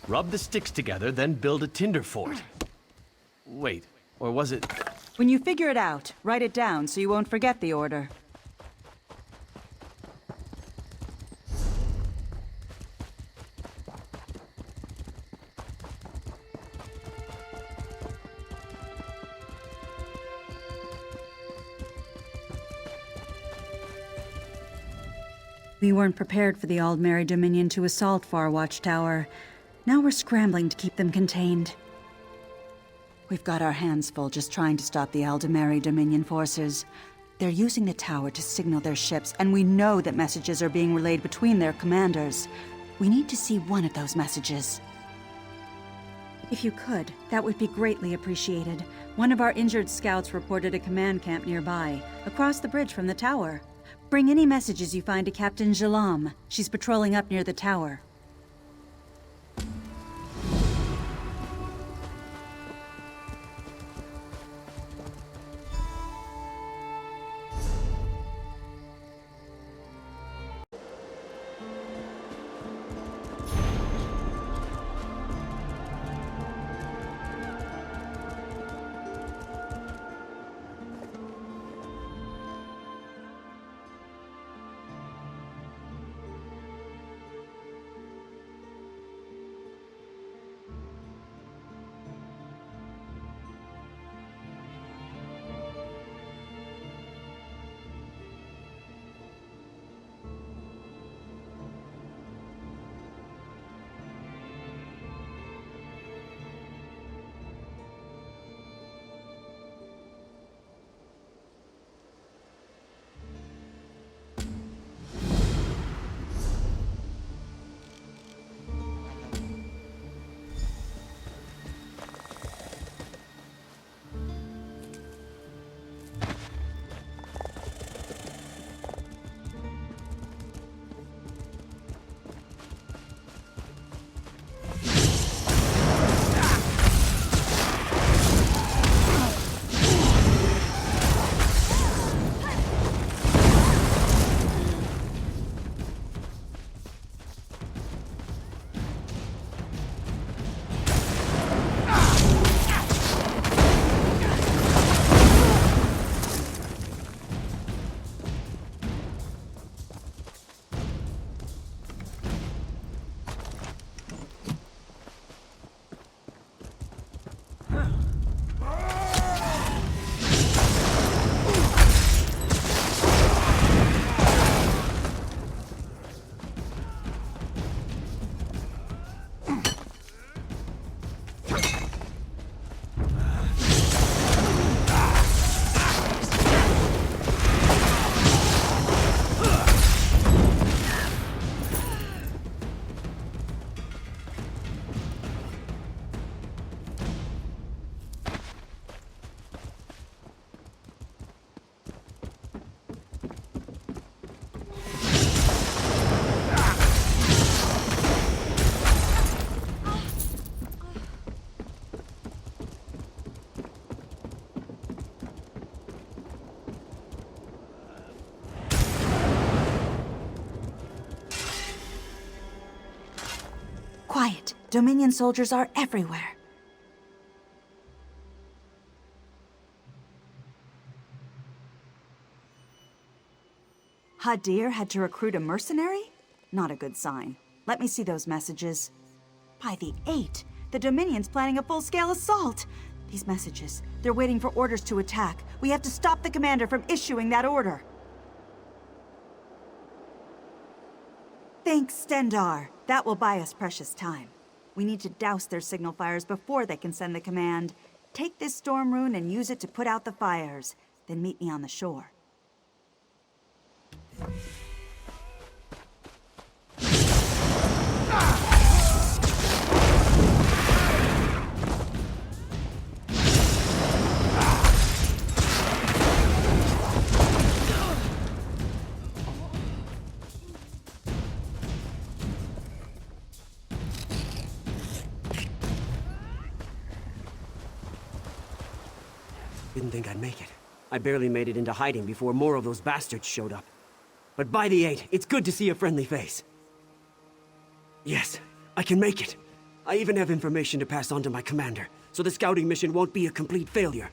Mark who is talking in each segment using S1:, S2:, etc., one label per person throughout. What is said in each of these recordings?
S1: Rub the sticks together, then build a tinder fort. Wait, or was it...
S2: When you figure it out, write it down so you won't forget the order. We weren't prepared for the Aldmeri Dominion to assault Far Watchtower. Now we're scrambling to keep them contained. We've got our hands full just trying to stop the Aldmeri Dominion forces. They're using the tower to signal their ships, and we know that messages are being relayed between their commanders. We need to see one of those messages. If you could, that would be greatly appreciated. One of our injured scouts reported a command camp nearby, across the bridge from the tower. Bring any messages you find to Captain Jalam. She's patrolling up near the tower. Quiet. Dominion soldiers are everywhere. Hadir had to recruit a mercenary? Not a good sign. Let me see those messages. By the 8, the Dominion's planning a full-scale assault. These messages, they're waiting for orders to attack. We have to stop the commander from issuing that order. Thanks, Stendar. That will buy us precious time. We need to douse their signal fires before they can send the command. Take this storm rune and use it to put out the fires. Then meet me on the shore.
S3: Didn't think I'd make it. I barely made it into hiding before more of those bastards showed up. But by the 8, it's good to see a friendly face. Yes, I can make it. I even have information to pass on to my commander, so the scouting mission won't be a complete failure.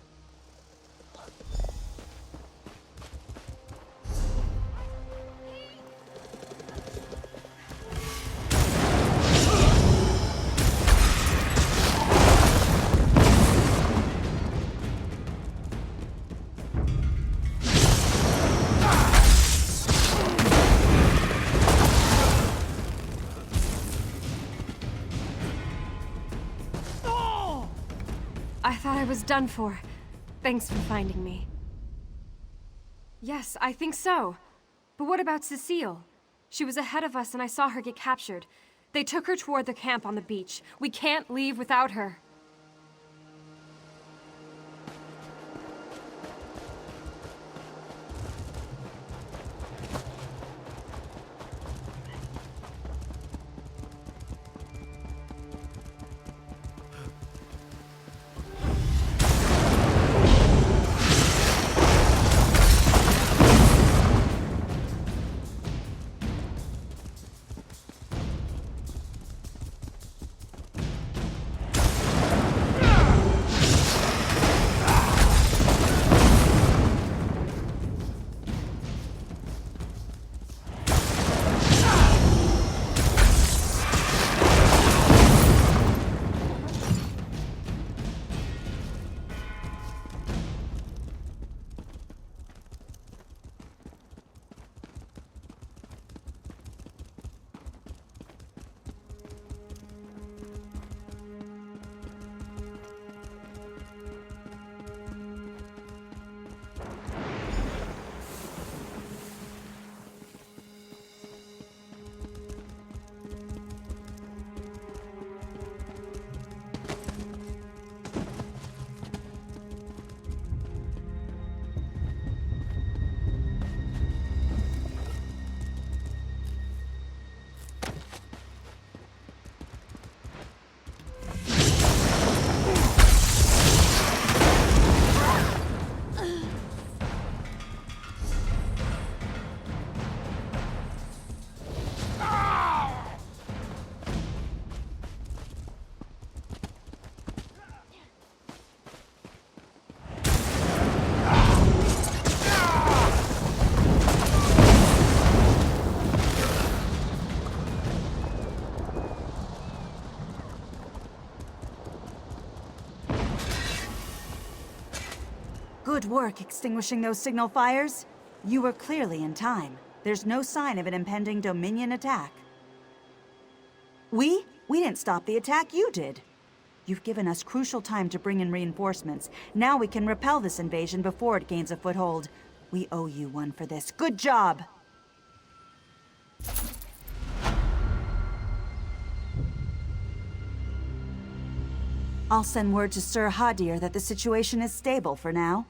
S4: I thought I was done for. Thanks for finding me. Yes, I think so. But what about Cecile? She was ahead of us and I saw her get captured. They took her toward the camp on the beach. We can't leave without her.
S2: Good work extinguishing those signal fires. You were clearly in time. There's no sign of an impending Dominion attack. We didn't stop the attack, you did. You've given us crucial time to bring in reinforcements. Now we can repel this invasion before it gains a foothold. We owe you one for this. Good job! I'll send word to Sir Hadir that the situation is stable for now.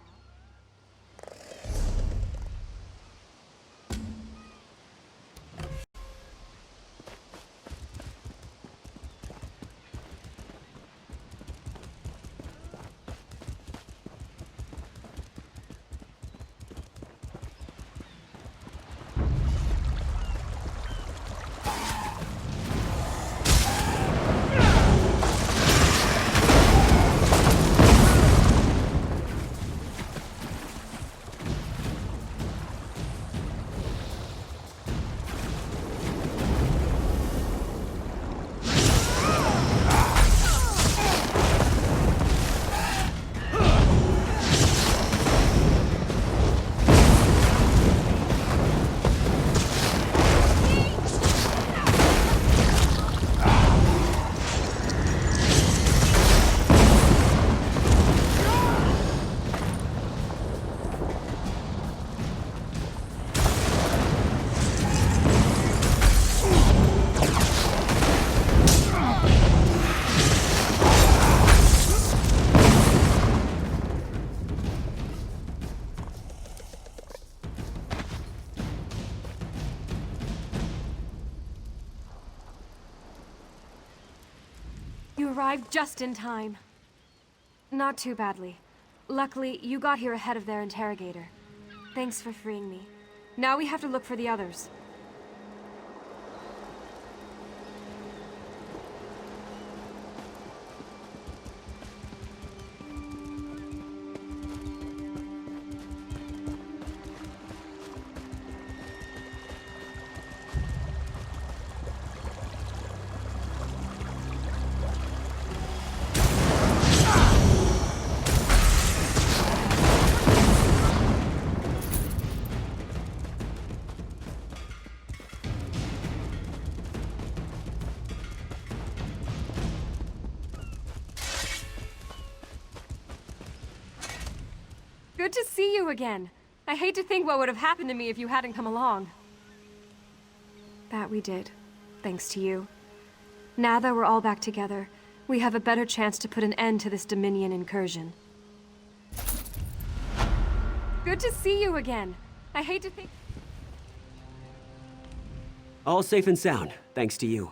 S4: You arrived just in time. Not too badly. Luckily, you got here ahead of their interrogator. Thanks for freeing me. Now we have to look for the others. Good to see you again. I hate to think what would have happened to me if you hadn't come along. That we did, thanks to you. Now that we're all back together, we have a better chance to put an end to this Dominion incursion. Good to see you again. I hate to think...
S3: All safe and sound, thanks to you.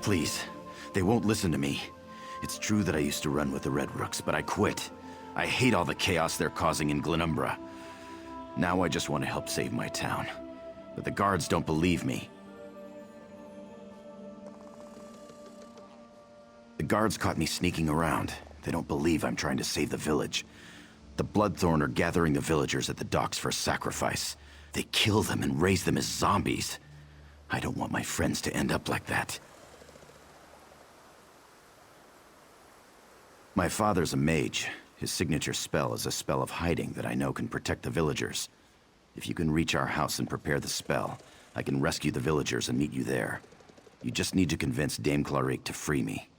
S5: Please, they won't listen to me. It's true that I used to run with the Red Rooks, but I quit. I hate all the chaos they're causing in Glenumbra. Now I just want to help save my town. But the guards don't believe me. The guards caught me sneaking around. They don't believe I'm trying to save the village. The Bloodthorn are gathering the villagers at the docks for sacrifice. They kill them and raise them as zombies. I don't want my friends to end up like that. My father's a mage. His signature spell is a spell of hiding that I know can protect the villagers. If you can reach our house and prepare the spell, I can rescue the villagers and meet you there. You just need to convince Dame Clarique to free me.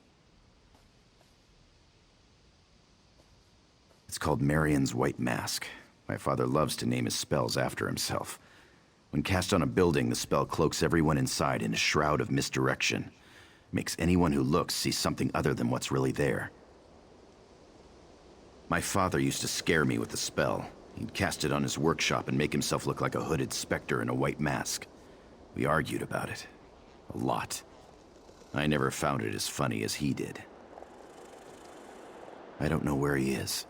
S5: It's called Marion's White Mask. My father loves to name his spells after himself. When cast on a building, the spell cloaks everyone inside in a shroud of misdirection. Makes anyone who looks see something other than what's really there. My father used to scare me with the spell. He'd cast it on his workshop and make himself look like a hooded specter in a white mask. We argued about it. A lot. I never found it as funny as he did. I don't know where he is.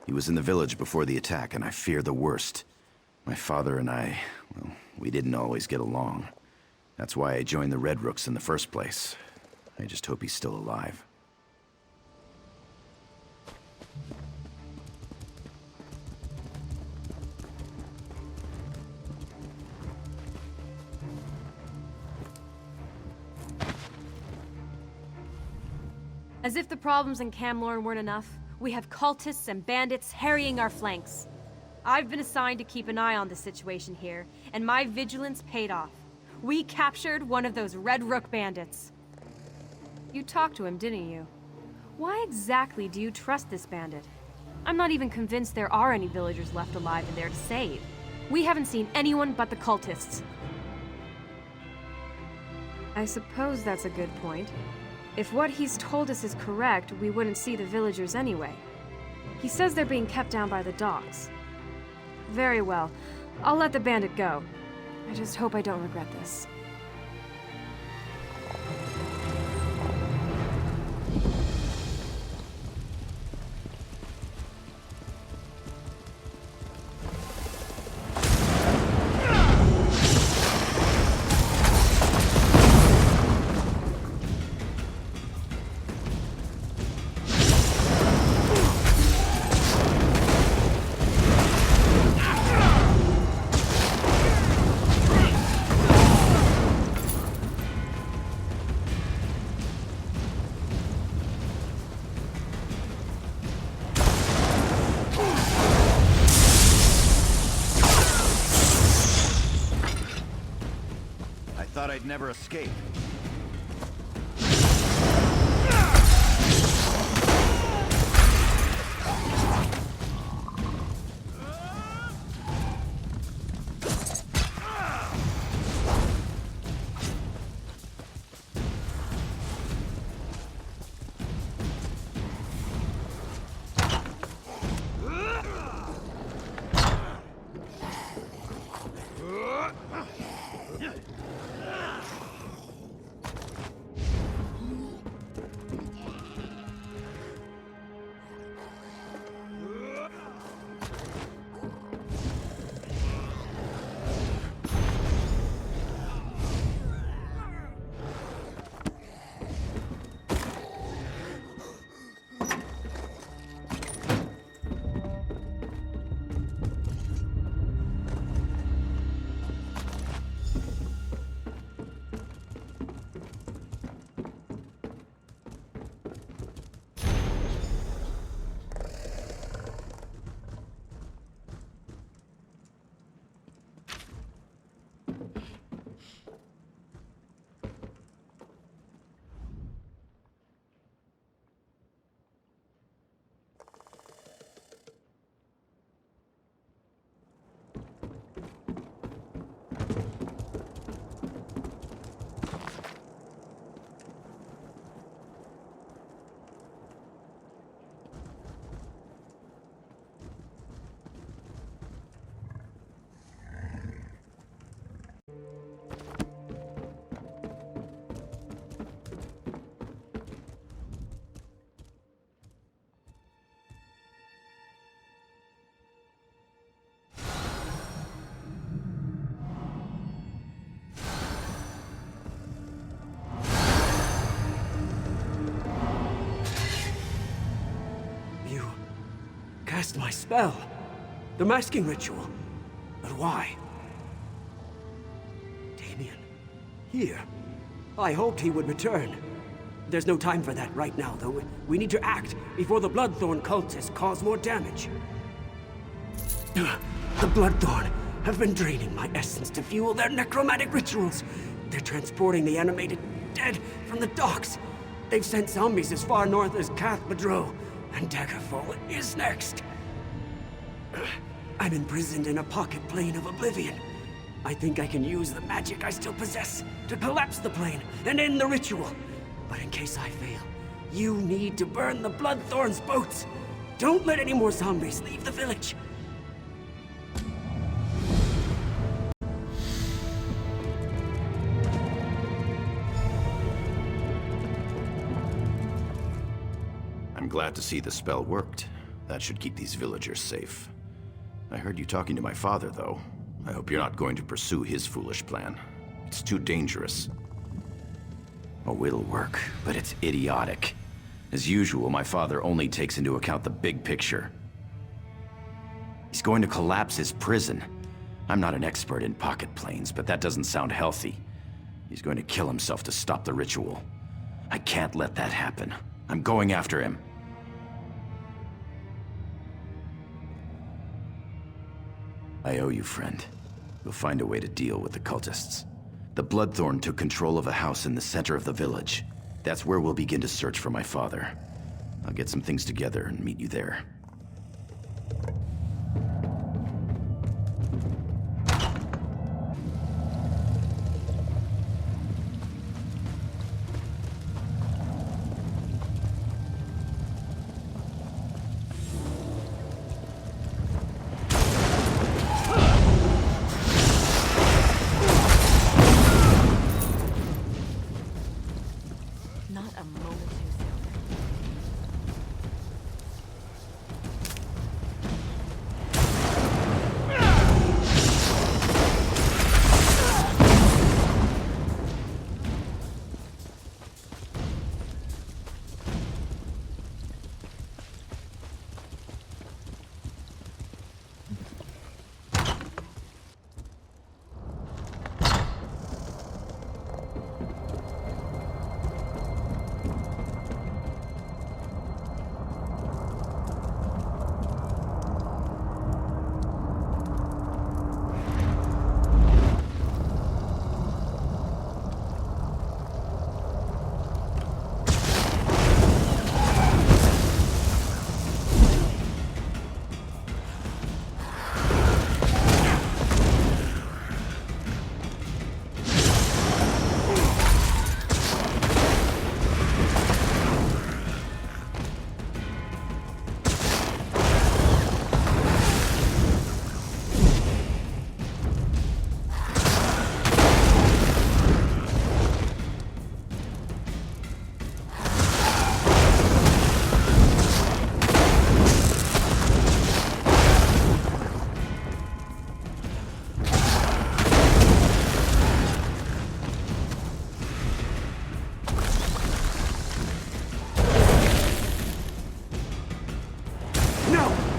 S5: He was in the village before the attack, and I fear the worst. My father and I, well, we didn't always get along. That's why I joined the Red Rooks in the first place. I just hope he's still alive.
S4: As if the problems in Camlorn weren't enough, we have cultists and bandits harrying our flanks. I've been assigned to keep an eye on the situation here, and my vigilance paid off. We captured one of those Red Rook bandits. You talked to him, didn't you? Why exactly do you trust this bandit? I'm not even convinced there are any villagers left alive in there to save. We haven't seen anyone but the cultists. I suppose that's a good point. If what he's told us is correct, we wouldn't see the villagers anyway. He says they're being kept down by the docks. Very well. I'll let the bandit go. I just hope I don't regret this.
S5: Thought I'd never escape.
S3: Cast my spell. The masking ritual. But why? Damien. Here. I hoped he would return. There's no time for that right now, though. We need to act before the Bloodthorn cultists cause more damage. The Bloodthorn have been draining my essence to fuel their necromantic rituals. They're transporting the animated dead from the docks. They've sent zombies as far north as Cath Madro, and Daggerfall is next. I'm imprisoned in a pocket plane of oblivion. I think I can use the magic I still possess to collapse the plane and end the ritual. But in case I fail, you need to burn the Bloodthorn's boats. Don't let any more zombies leave the village.
S5: I'm I'm glad to see the spell worked. That should keep these villagers safe. I heard you talking to my father, though. I hope you're not going to pursue his foolish plan. It's too dangerous. Oh, it'll work, but it's idiotic. As usual, my father only takes into account the big picture. He's going to collapse his prison. I'm not an expert in pocket planes, but that doesn't sound healthy. He's going to kill himself to stop the ritual. I can't let that happen. I'm going after him. I owe you, friend. We'll find a way to deal with the cultists. The Bloodthorn took control of a house in the center of the village. That's where we'll begin to search for my father. I'll get some things together and meet you there.
S6: Not a moment too soon.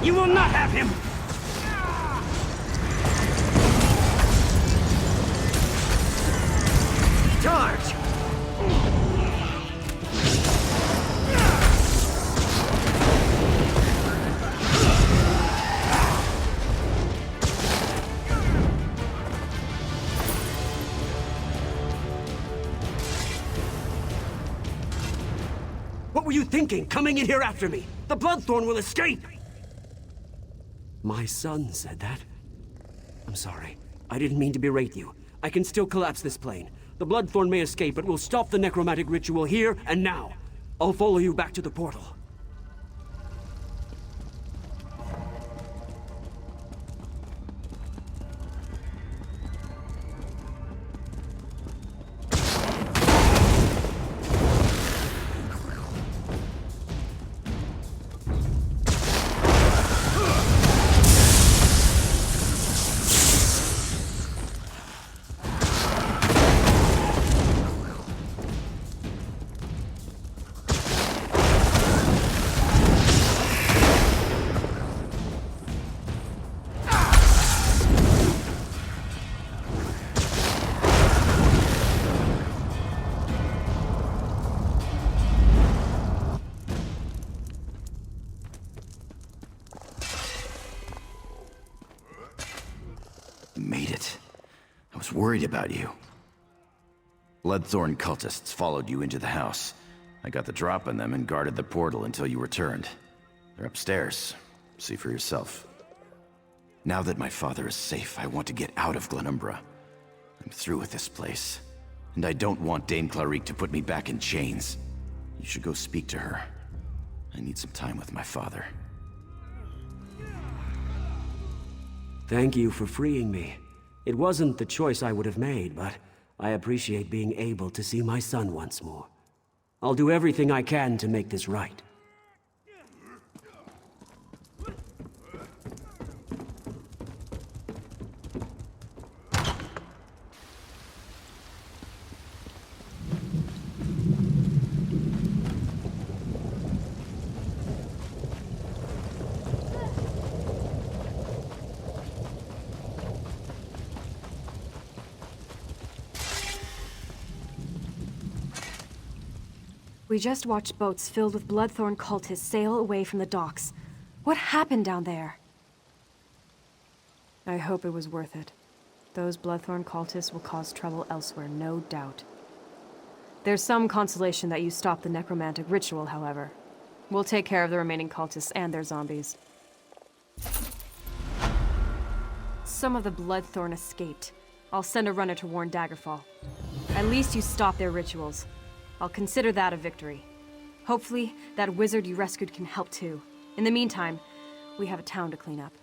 S3: You will not have him! Charge! What were you thinking, coming in here after me? The Bloodthorn will escape! My son said that. I'm sorry. I didn't mean to berate you. I can still collapse this plane. The Bloodthorn may escape, but we'll stop the necromantic ritual here and now. I'll follow you back to the portal.
S5: You made it. I was worried about you. Bloodthorn cultists followed you into the house. I got the drop on them and guarded the portal until you returned. They're upstairs. See for yourself. Now that my father is safe, I want to get out of Glenumbra. I'm through with this place. And I don't want Dame Clarique to put me back in chains. You should go speak to her. I need some time with my father.
S3: Thank you for freeing me. It wasn't the choice I would have made, but I appreciate being able to see my son once more. I'll do everything I can to make this right.
S4: We just watched boats filled with Bloodthorn cultists sail away from the docks. What happened down there? I hope it was worth it. Those Bloodthorn cultists will cause trouble elsewhere, no doubt. There's some consolation that you stopped the necromantic ritual, however. We'll take care of the remaining cultists and their zombies. Some of the Bloodthorn escaped. I'll send a runner to warn Daggerfall. At least you stopped their rituals. I'll consider that a victory. Hopefully, that wizard you rescued can help too. In the meantime, we have a town to clean up.